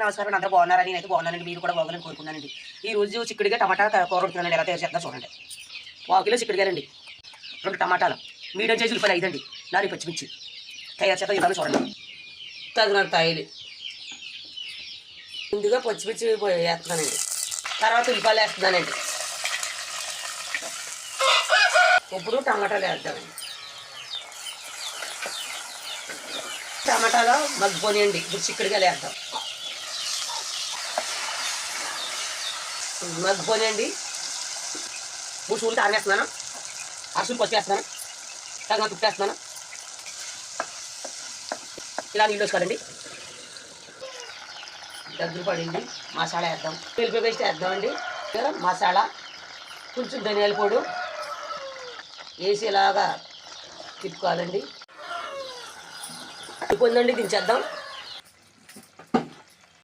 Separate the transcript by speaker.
Speaker 1: అందరికీ నమస్కారం. అందరూ బాగున్నారా? నేనైతే బాగున్నానండి. మీరు కూడా బాగున్నారని కోరుకున్నానండి. ఈ రోజు చిక్కుడుగా టమాటా కూర వండుతున్నానండి. ఎలా తయారు చేద్దాం చూడండి. 1 కిలో చిక్కుడుగాయండి, 2 టమాటాలు, మీడియం సైజు ఉల్లిపాయలు 5 అండి, 4 పచ్చిమిర్చి. తయారు చేద్దాం ఇవన్నీ చూడండి. తగినంత ఆయిల్. ముందుగా పచ్చిమిర్చి వేస్తున్నానండి, తర్వాత ఉల్లిపాయలు వేస్తున్నానండి. ఇప్పుడు టమాటాలు వేద్దామండి. టమాటాలో మగ్గిపోనియండి. ఇప్పుడు చిక్కుడుగాయలు వేద్దాం. మగ్గిపోనియండి. 3 స్పూన్లు కారం వేస్తున్నాను, 6 స్పూన్లు పసుపు వేస్తున్నాను, తగినంత ఉప్పు వేస్తున్నాను. ఇలా నీళ్ళు వేసుకోవాలండి. దగ్గర పడింది. మసాలా వేద్దాం. వెల్లిపాయ పేస్ట్ వేద్దామండి. మసాలా, కొంచెం ధనియాల పొడి వేసి ఇలాగా తిప్పుకోవాలండి. అయిపోయిందండి, దించేద్దాం.